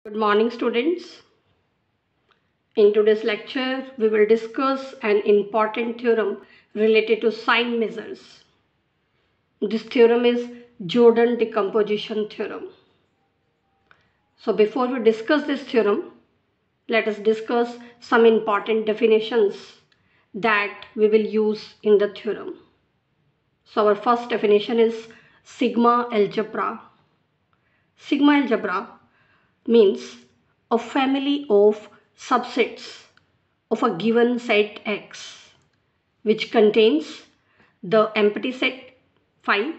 Good morning, students. In today's lecture, we will discuss an important theorem related to sign measures. This theorem is Jordan decomposition theorem. So before we discuss this theorem, let us discuss some important definitions that we will use in the theorem. So our first definition is sigma algebra. Sigma algebra means a family of subsets of a given set X which contains the empty set phi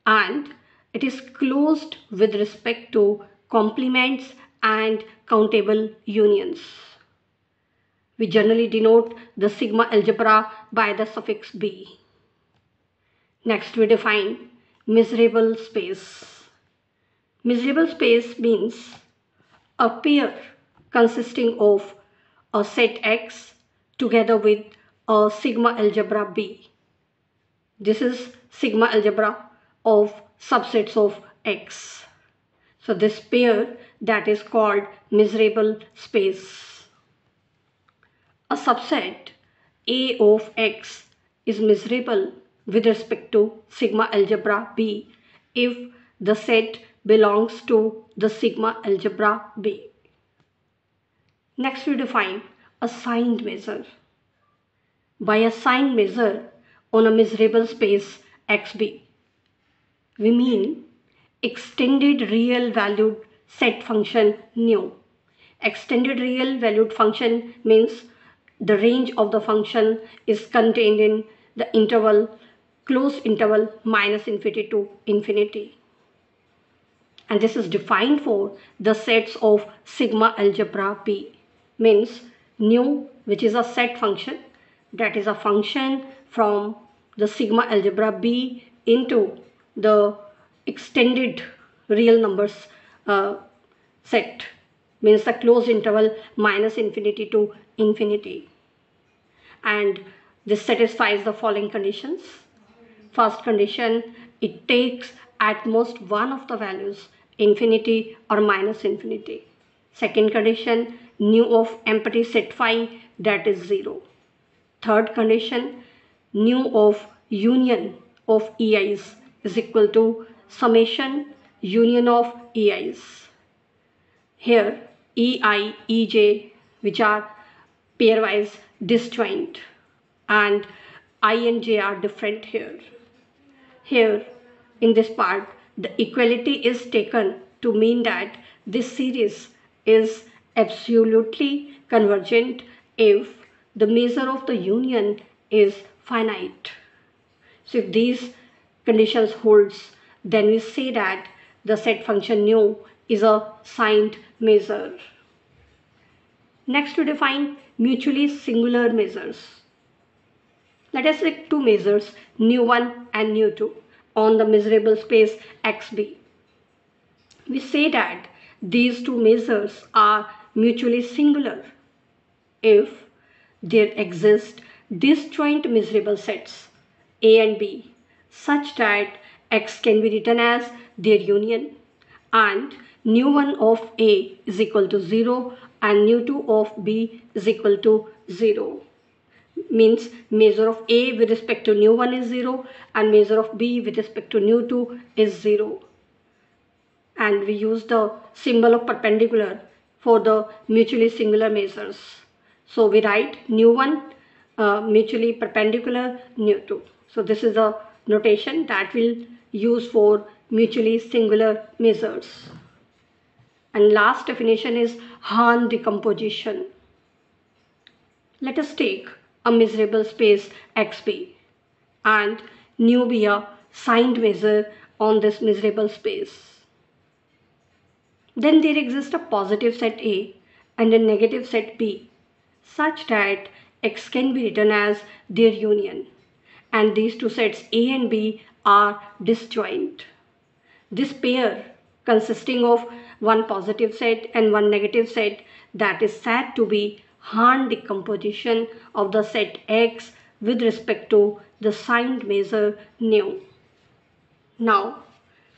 and it is closed with respect to complements and countable unions. We generally denote the sigma algebra by the suffix B. Next we define measurable space. Measurable space means a pair consisting of a set X together with a sigma algebra B. This is sigma algebra of subsets of X. So this pair that is called measurable space. A subset A of X is measurable with respect to sigma algebra B if the set belongs to the sigma algebra B. Next we define a signed measure. By a signed measure on a measurable space XB, we mean extended real valued set function nu. Extended real valued function means the range of the function is contained in the interval, closed interval minus infinity to infinity. And this is defined for the sets of sigma algebra B. Means nu, which is a set function, that is a function from the sigma algebra B into the extended real numbers set, means the closed interval minus infinity to infinity. And this satisfies the following conditions. First condition, it takes at most one of the values, infinity or minus infinity. Second condition, nu of empty set phi, that is 0. Third condition, nu of union of EIs is equal to summation union of EIs. Here EI, EJ, which are pairwise disjoint, and I and J are different here. Here in this part, the equality is taken to mean that this series is absolutely convergent if the measure of the union is finite. So if these conditions holds, then we say that the set function nu is a signed measure. Next we define mutually singular measures. Let us take two measures, nu1 and nu2, on the measurable space XB. We say that these two measures are mutually singular if there exist disjoint measurable sets A and B such that X can be written as their union and nu1 of A is equal to 0 and nu2 of B is equal to 0. Means measure of A with respect to nu1 is 0 and measure of B with respect to nu2 is 0. And we use the symbol of perpendicular for the mutually singular measures. So we write nu1 mutually perpendicular nu2. So this is the notation that we'll use for mutually singular measures. And last definition is Hahn decomposition. Let us take a measurable space XB and nu be a signed measure on this measurable space. Then there exists a positive set A and a negative set B such that X can be written as their union and these two sets A and B are disjoint. This pair consisting of one positive set and one negative set, that is said to be Hahn decomposition of the set X with respect to the signed measure nu. Now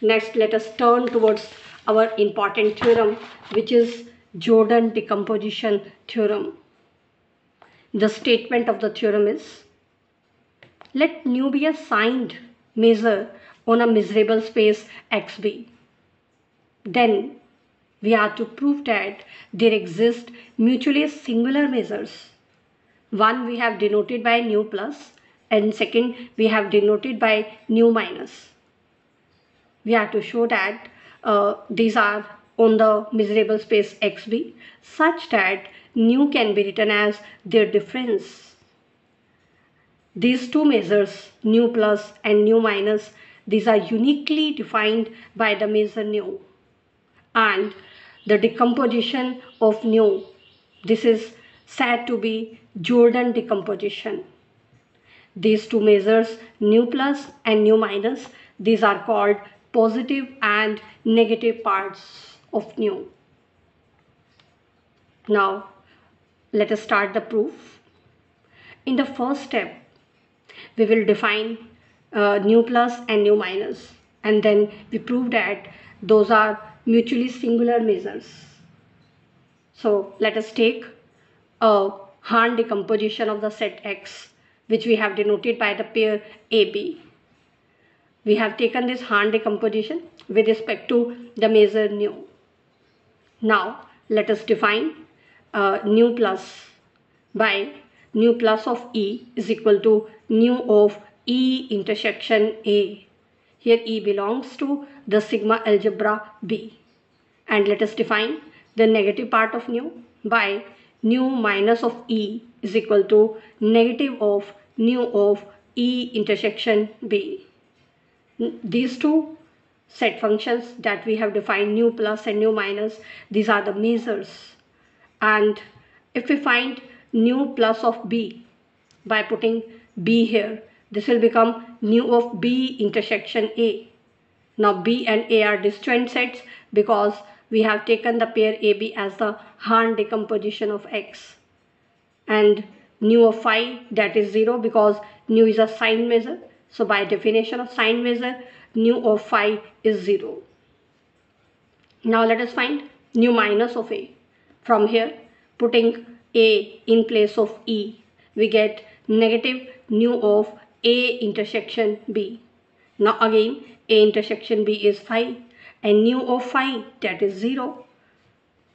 next let us turn towards our important theorem, which is Jordan decomposition theorem. The statement of the theorem is, let nu be a signed measure on a measurable space XB. Then we are to prove that there exist mutually singular measures. One we have denoted by nu plus, and second we have denoted by nu minus. We have to show that these are on the measurable space XB such that nu can be written as their difference. These two measures, nu plus and nu minus, these are uniquely defined by the measure nu. And the decomposition of nu, this is said to be Jordan decomposition. These two measures, nu plus and nu minus, these are called positive and negative parts of nu. Now, let us start the proof. In the first step, we will define nu plus and nu minus, and then we prove that those are mutually singular measures. So let us take a Hahn decomposition of the set X, which we have denoted by the pair AB. We have taken this Hahn decomposition with respect to the measure nu. Now let us define nu plus by nu plus of E is equal to nu of E intersection A. Here E belongs to the sigma algebra B. And let us define the negative part of nu by nu minus of E is equal to negative of nu of E intersection B. These two set functions that we have defined, nu plus and nu minus, these are the measures. And if we find nu plus of B by putting B here, this will become nu of B intersection A. Now B and A are disjoint sets because we have taken the pair AB as the Hahn decomposition of X. And nu of phi, that is 0 because nu is a signed measure. So by definition of signed measure, nu of phi is 0. Now let us find nu minus of A. From here, putting A in place of E, we get negative nu of A intersection B. Now again, A intersection B is phi, and nu of phi, that is 0.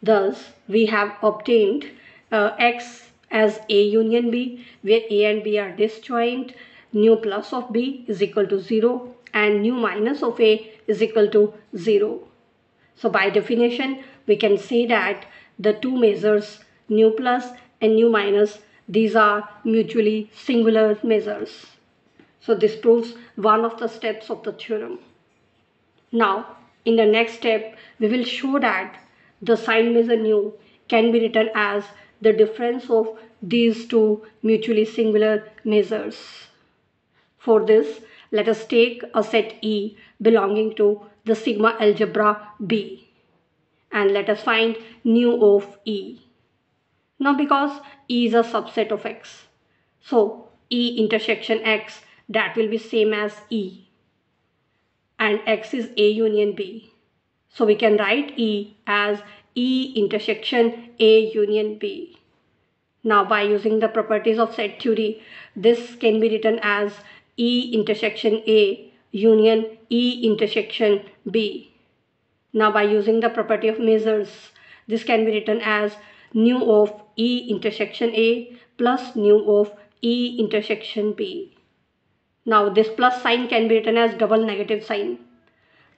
Thus, we have obtained X as A union B, where A and B are disjoint. Nu plus of B is equal to 0 and nu minus of A is equal to 0. So by definition, we can say that the two measures, nu plus and nu minus, these are mutually singular measures. So this proves one of the steps of the theorem. Now, in the next step, we will show that the sign measure nu can be written as the difference of these two mutually singular measures. For this, let us take a set E belonging to the sigma algebra B, and let us find nu of E. Now because E is a subset of X, so E intersection X, that will be same as E, and X is A union B. So we can write E as E intersection A union B. Now by using the properties of set theory, this can be written as E intersection A union E intersection B. Now by using the property of measures, this can be written as nu of E intersection A plus nu of E intersection B. Now this plus sign can be written as double negative sign.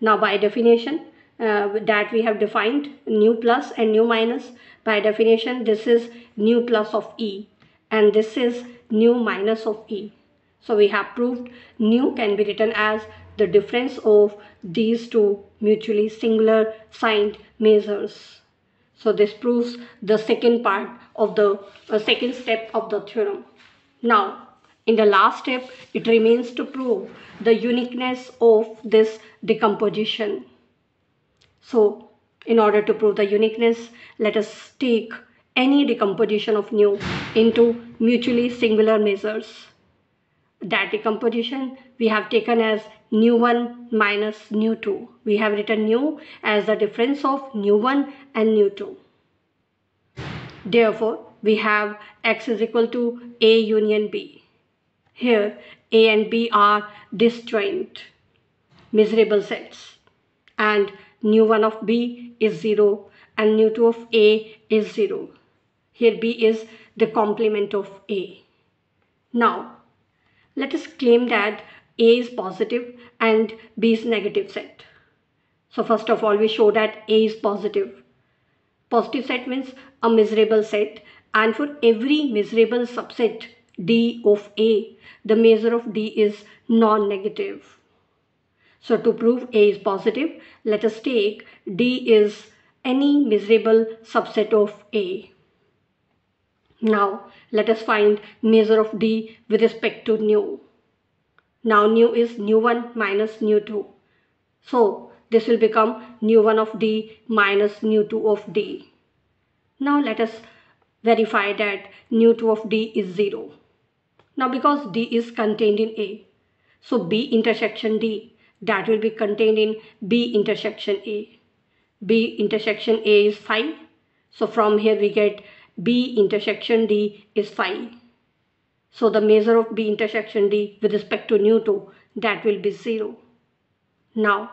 Now by definition that we have defined nu plus and nu minus, by definition this is nu plus of E and this is nu minus of E. So we have proved nu can be written as the difference of these two mutually singular signed measures. So this proves the second part of the second step of the theorem. Now in the last step, it remains to prove the uniqueness of this decomposition. So in order to prove the uniqueness, let us take any decomposition of nu into mutually singular measures. that decomposition we have taken as nu1 minus nu2. We have written nu as the difference of nu1 and nu2. Therefore, we have X is equal to A union B. Here, A and B are disjoint, measurable sets, and nu1 of B is 0 and nu2 of A is 0. Here B is the complement of A. Now, let us claim that A is positive and B is negative set. So first of all, we show that A is positive. Positive set means a measurable set, and for every measurable subset D of A, the measure of D is non-negative. So to prove A is positive, let us take D is any measurable subset of A. Now let us find measure of D with respect to nu. Now nu is nu1 minus nu2. So this will become nu1 of D minus nu2 of D. Now let us verify that nu2 of D is 0. Now because D is contained in A, so B intersection D, that will be contained in B intersection A. B intersection A is phi. So from here we get B intersection D is phi. So the measure of B intersection D with respect to nu2, that will be 0. Now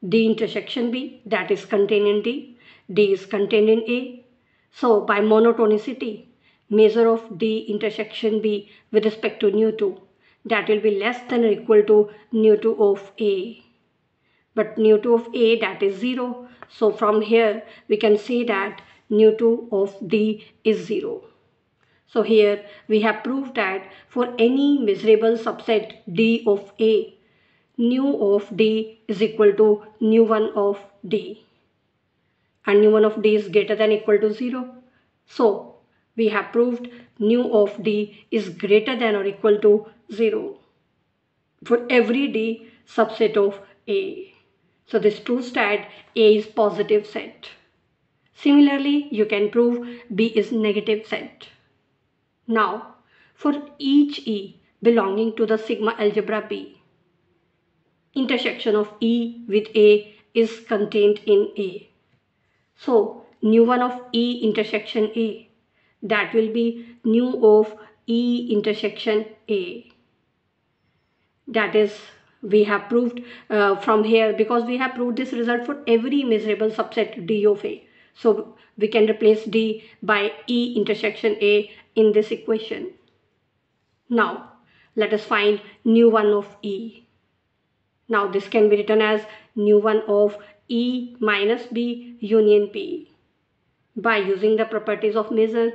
D intersection B, that is contained in D. D is contained in A. So by monotonicity, measure of D intersection B with respect to nu2, that will be less than or equal to nu2 of A. But nu2 of A, that is 0. So from here we can see that nu2 of D is 0. So here we have proved that for any measurable subset D of A, nu of D is equal to nu1 of D. And nu1 of D is greater than or equal to 0. So we have proved nu of D is greater than or equal to 0 for every D subset of A. So this proves that A is positive set. Similarly, you can prove B is negative set. Now, for each E belonging to the sigma algebra B, intersection of E with A is contained in A. So nu1 of E intersection A, that will be nu of E intersection A. That is, we have proved from here, because we have proved this result for every measurable subset D of A. So we can replace D by E intersection A in this equation. Now let us find nu1 of E. Now this can be written as nu1 of E minus B union P. By using the properties of measure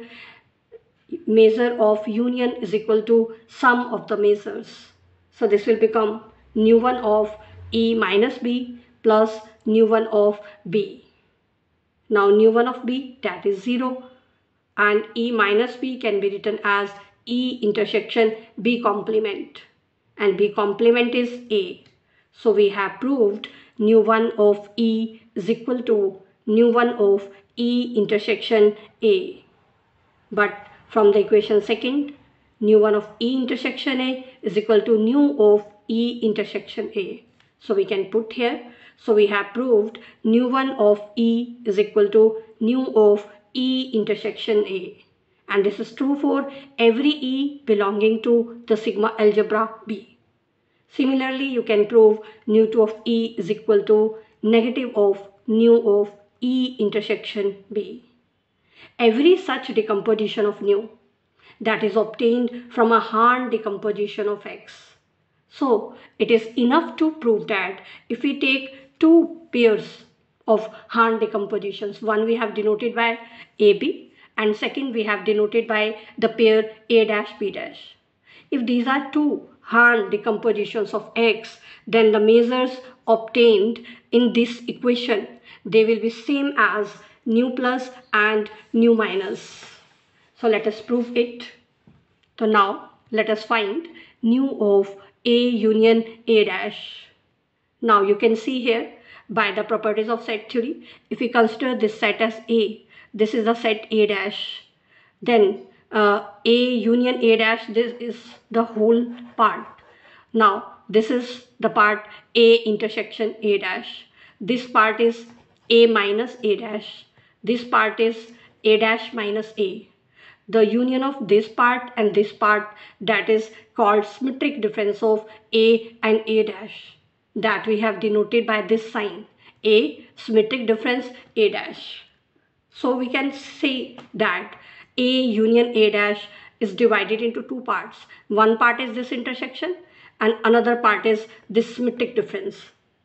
of union is equal to sum of the measures. So this will become nu1 of E minus B plus nu1 of B. Now nu1 of B, that is 0, and E minus B can be written as E intersection B complement, and B complement is A. So we have proved nu1 of E is equal to nu1 of E intersection A. But from the equation second, nu1 of E intersection A is equal to nu of E intersection A. So we can put here. So we have proved nu1 of E is equal to nu of E intersection A. And this is true for every E belonging to the sigma algebra B. Similarly, you can prove nu2 of E is equal to negative of nu of E intersection B. Every such decomposition of nu, that is obtained from a Hahn decomposition of X. So it is enough to prove that if we take two pairs of Hahn decompositions, one we have denoted by AB and second we have denoted by the pair A dash B dash. If these are two Hahn decompositions of X, then the measures obtained in this equation, they will be same as nu plus and nu minus. So let us prove it. So now let us find nu of A union A dash. Now you can see here by the properties of set theory, if we consider this set as A, this is the set A dash, then A union A dash, this is the whole part. Now this is the part A intersection A dash. This part is A minus A dash. This part is A dash minus A. The union of this part and this part, that is called symmetric difference of A and A dash, that we have denoted by this sign, A symmetric difference A dash. So we can say that A union A dash is divided into two parts. One part is this intersection and another part is this symmetric difference.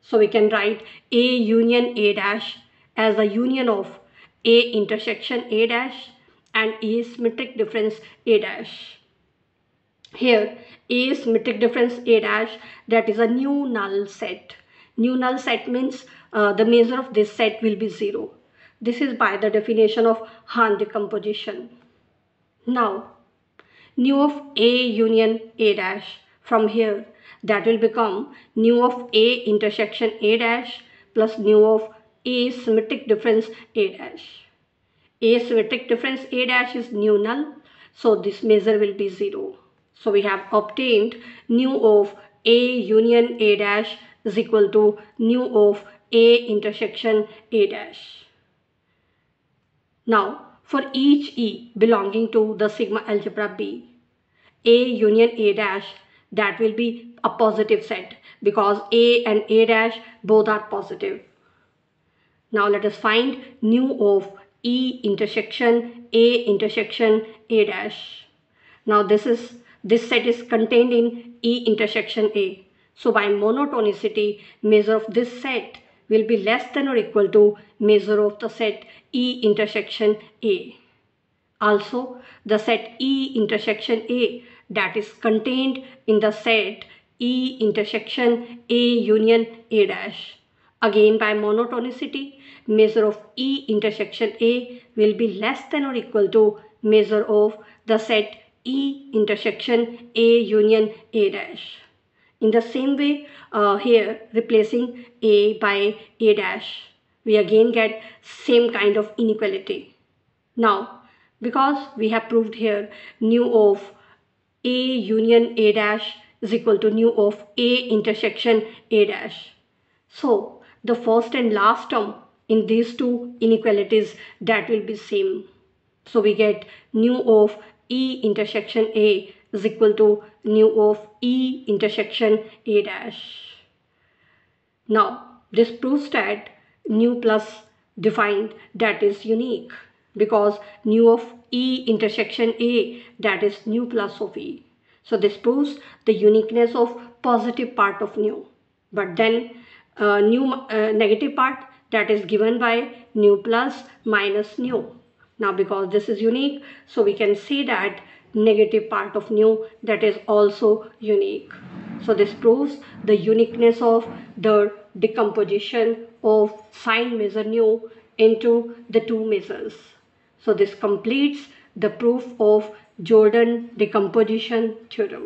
So we can write A union A dash as a union of A intersection A dash and A symmetric difference A dash. Here A symmetric difference A dash, that is a new null set. New null set means the measure of this set will be 0. This is by the definition of Hahn decomposition. Now nu of A union A dash, from here that will become nu of A intersection A dash plus nu of A symmetric difference A dash. A symmetric difference A dash is nu null, so this measure will be 0. So we have obtained nu of A union A dash is equal to nu of A intersection A dash. Now for each E belonging to the sigma algebra B, A union A dash, that will be a positive set because A and A dash both are positive. Now let us find nu of E intersection A intersection A dash. Now this set is contained in E intersection A. So by monotonicity, measure of this set will be less than or equal to measure of the set E intersection A. Also, the set E intersection A, that is contained in the set E intersection A union A dash. Again by monotonicity, measure of E intersection A will be less than or equal to measure of the set E intersection A union A dash. In the same way, here replacing A by A dash, we again get same kind of inequality. Now, because we have proved here nu of A union A dash is equal to nu of A intersection A dash. So the first and last term in these two inequalities, that will be same. So we get nu of E intersection A is equal to nu of E intersection A dash. Now this proves that nu plus defined, that is unique, because nu of E intersection A, that is nu plus of E. So this proves the uniqueness of positive part of nu. But then negative part, that is given by nu plus minus nu. Now because this is unique, so we can see that negative part of nu, that is also unique. So this proves the uniqueness of the decomposition of sign measure nu into the two measures. So this completes the proof of Jordan decomposition theorem.